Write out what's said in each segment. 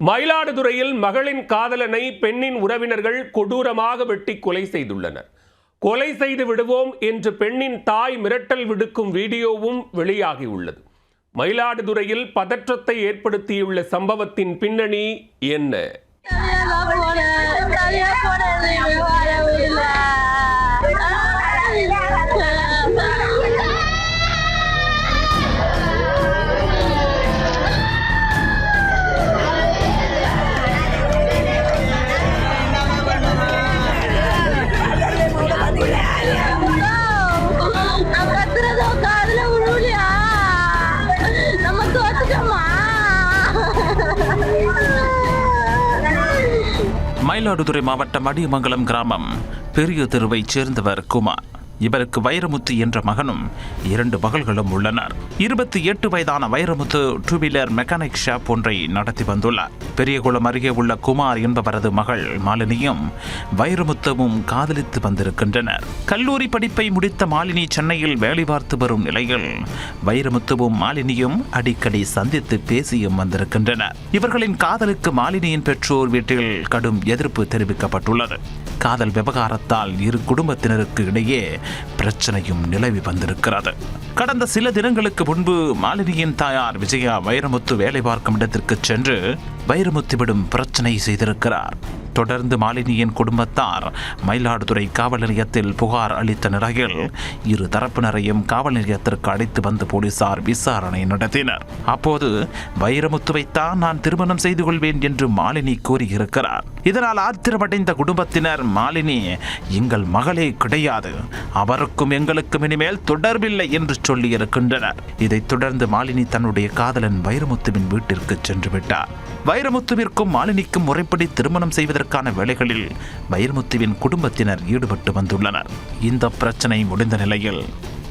மயிலாடுதுறையில் மகளின் காதலனை பெண்ணின் உறவினர்கள் கொடூரமாக வெட்டி கொலை செய்துள்ளனர். கொலை செய்து விடுவோம் என்று பெண்ணின் தாய் மிரட்டல் விடுக்கும் வீடியோவும் வெளியாகியுள்ளது. மயிலாடுதுறையில் பதற்றத்தை ஏற்படுத்தியுள்ள சம்பவத்தின் பின்னணி என்ன? மயிலாடுதுறை மாவட்டம் அடியமங்கலம் கிராமம் பெரிய தெருவைச் சேர்ந்தவர் குமார். இவருக்கு வைரமுத்து என்ற மகனும் 2 மகள்களும் உள்ளனர். 28 வயதான வைரமுத்து 2 வீலர் மெக்கானிக் ஷாப் ஒன்றை நடத்தி வந்துள்ளார். பெரியகுளம் அருகே உள்ள குமார் என்பவரது மகள் மாலினியும் வைரமுத்துவும் காதலித்து வந்திருக்கின்றனர். கல்லூரி படிப்பை முடித்த மாலினி சென்னையில் வேலை பார்த்து வரும் நிலையில் வைரமுத்துவும் மாலினியும் அடிக்கடி சந்தித்து பேசியும் வந்திருக்கின்றனர். இவர்களின் காதலுக்கு மாலினியின் பெற்றோர் வீட்டில் கடும் எதிர்ப்பு தெரிவிக்கப்பட்டுள்ளது. காதல் விவகாரத்தால் இரு குடும்பத்தினருக்கு இடையே பிரச்சனையும் நிலவி வந்திருக்கிறது. கடந்த சில தினங்களுக்கு முன்பு மாலினியின் தாயார் விஜயா வைரமுத்து வேலை பார்க்கும் இடத்திற்கு சென்று வைரமுத்துவிடம் பிரச்சனை செய்திருக்கிறார். தொடர்ந்து மாலினியின் குடும்பத்தார் மயிலாடுதுறை காவல் நிலையத்தில் புகார் அளித்த நிலையில் இரு தரப்பினரையும் காவல் நிலையத்திற்கு அழைத்து வந்த போலீசார் விசாரணை நடத்தினர். அப்போது வைரமுத்துவைத்தான் நான் திருமணம் செய்து கொள்வேன் என்று மாலினி கூறியிருக்கிறார். இதனால் ஆத்திரமடைந்த குடும்பத்தினர் மாலினி எங்கள் மகளே கிடையாது, அவருக்கும் எங்களுக்கும் இனிமேல் தொடர்பில்லை என்று சொல்லியிருக்கின்றனர். இதைத் தொடர்ந்து மாலினி தன்னுடைய காதலன் வைரமுத்துவின் வீட்டிற்கு சென்று விட்டார். வைரமுத்துவிற்கும் மாலினிக்கும் முறைப்படி திருமணம் செய்வதற்கான வேலைகளில் வைரமுத்துவின் குடும்பத்தினர் ஈடுபட்டு வந்துள்ளனர். இந்த பிரச்சனை முடிந்த நிலையில்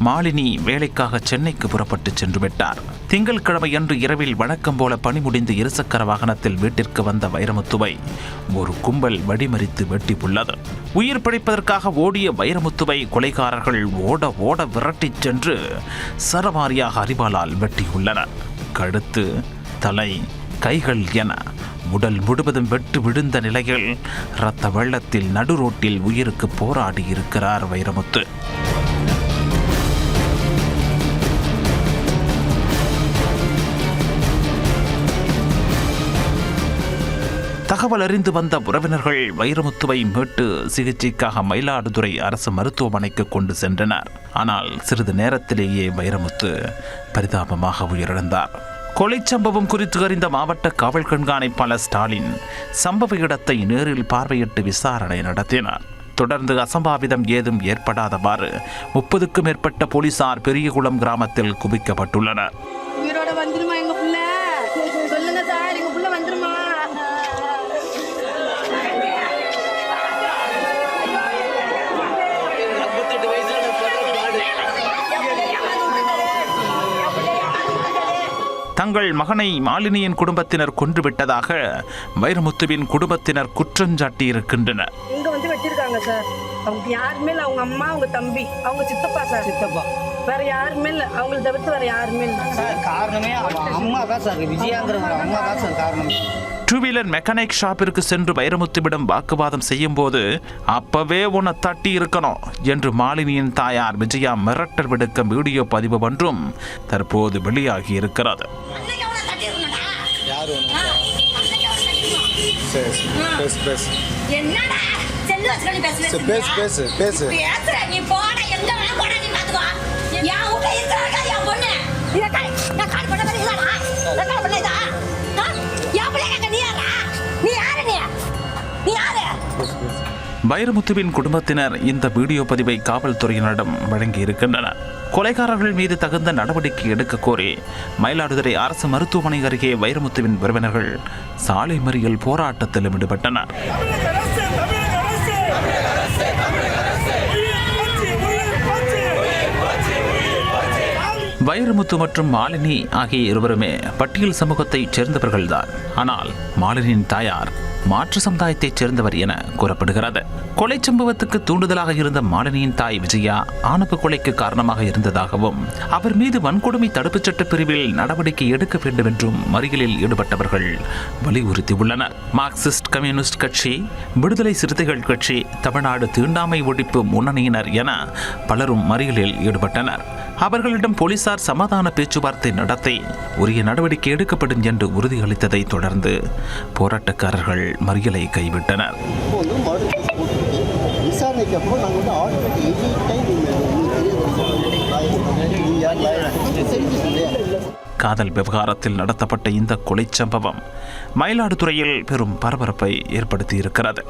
மாலினி வேலைக்காக சென்னைக்கு புறப்பட்டு சென்று விட்டார். திங்கட்கிழமை அன்று இரவில் வழக்கம் போல பணி முடிந்து இருசக்கர வாகனத்தில் வீட்டிற்கு வந்த வைரமுத்துவை ஒரு கும்பல் வழிமறித்து வெட்டி உள்ளது. உயிர் பிழைப்பதற்காக ஓடிய வைரமுத்துவை கொலைகாரர்கள் ஓட ஓட விரட்டிச் சென்று சரமாரியாக அரிவாளால் வெட்டியுள்ளனர். கழுத்து, தலை, கைகள் என உடல் முழுவதும் வெட்டு விழுந்த நிலையில் இரத்த வெள்ளத்தில் நடுரோட்டில் உயிருக்கு போராடி இருக்கிறார் வைரமுத்து. தகவல் அறிந்து வந்த உறவினர்கள் வைரமுத்துவை மீட்டு சிகிச்சைக்காக மயிலாடுதுறை அரசு மருத்துவமனைக்கு கொண்டு சென்றனர். ஆனால் சிறிது நேரத்திலேயே வைரமுத்து பரிதாபமாக உயிரிழந்தார். கொலை சம்பவம் குறித்து அறிந்த மாவட்ட காவல் கண்காணிப்பாளர் ஸ்டாலின் சம்பவ இடத்தை நேரில் பார்வையிட்டு விசாரணை நடத்தினார். தொடர்ந்து அசம்பாவிதம் ஏதும் ஏற்படாதவாறு 30க்கும் மேற்பட்ட போலீசார் பெரியகுளம் கிராமத்தில் குவிக்கப்பட்டுள்ளனர். தங்கள் மகனை மாலினியின் குடும்பத்தினர் கொன்றுவிட்டதாக வைரமுத்துவின் குடும்பத்தினர் குற்றஞ்சாட்டி இருக்கின்றனர். இங்க வந்து வெட்டிருக்காங்க சார். அவங்க யாருமே இல்லை, அவங்க அம்மா, அவங்க தம்பி, அவங்க சித்தப்பா சார். சித்தப்பா வேற யாருமே இல்லை, அவங்களை தவிர்த்து வேற யாருமே இல்லை சார். காரணமே அம்மா தான் சார், விஜயாங்கிற அம்மா தான் சார் காரணம். 2 வீலர் மெக்கானிக் ஷாப்பிற்கு சென்று வைரமுத்துவிடம் வாக்குவாதம் செய்யும் போது அப்பவே உன்னை தட்டி இருக்கணும் என்று மாலினியின் தாயார் விஜயா மிரட்டல் விடுக்கும் வீடியோ பதிவு ஒன்றும் தற்போது வெளியாகி இருக்கிறது. வைரமுத்துவின் குடும்பத்தினர் இந்த வீடியோ பதிவை காவல்துறையினரிடம் வழங்கியிருக்கின்றனர். கொலைகாரர்கள் மீது தகுந்த நடவடிக்கை எடுக்க கோரி மயிலாடுதுறை அரசு மருத்துவமனை அருகே வைரமுத்துவின் உறவினர்கள் சாலை மறியல் போராட்டத்தில் ஈடுபட்டனர். வைரமுத்து மற்றும் மாலினி ஆகிய இருவருமே பட்டியல் சமூகத்தைச் சேர்ந்தவர்கள்தான். ஆனால் மாலினியின் தாயார் மாற்று சமுதாயத்தைச் சேர்ந்தவர் என கூறப்படுகிறது. கொலை சம்பவத்துக்கு தூண்டுதலாக இருந்த மாலினியின் தாய் விஜயா ஆணவ கொலைக்கு காரணமாக இருந்ததாகவும் அவர் மீது வன்கொடுமை தடுப்புச் சட்ட பிரிவில் நடவடிக்கை எடுக்க வேண்டும் என்றும் மறியலில் ஈடுபட்டவர்கள் வலியுறுத்தியுள்ளனர். மார்க்சிஸ்ட் கம்யூனிஸ்ட் கட்சி, விடுதலை சிறுத்தைகள் கட்சி, தமிழ்நாடு தீண்டாமை ஒழிப்பு முன்னணியினர் என பலரும் மறியலில் ஈடுபட்டனர். அவர்களிடம் போலீசார் சமாதான பேச்சுவார்த்தை நடத்தி உரிய நடவடிக்கை எடுக்கப்படும் என்று உறுதியளித்ததை தொடர்ந்து போராட்டக்காரர்கள் மறியலை கைவிட்டனர். காதல் விவகாரத்தில் நடத்தப்பட்ட இந்த கொலை சம்பவம் மயிலாடுதுறையில் பெரும் பரபரப்பை ஏற்படுத்தியிருக்கிறது.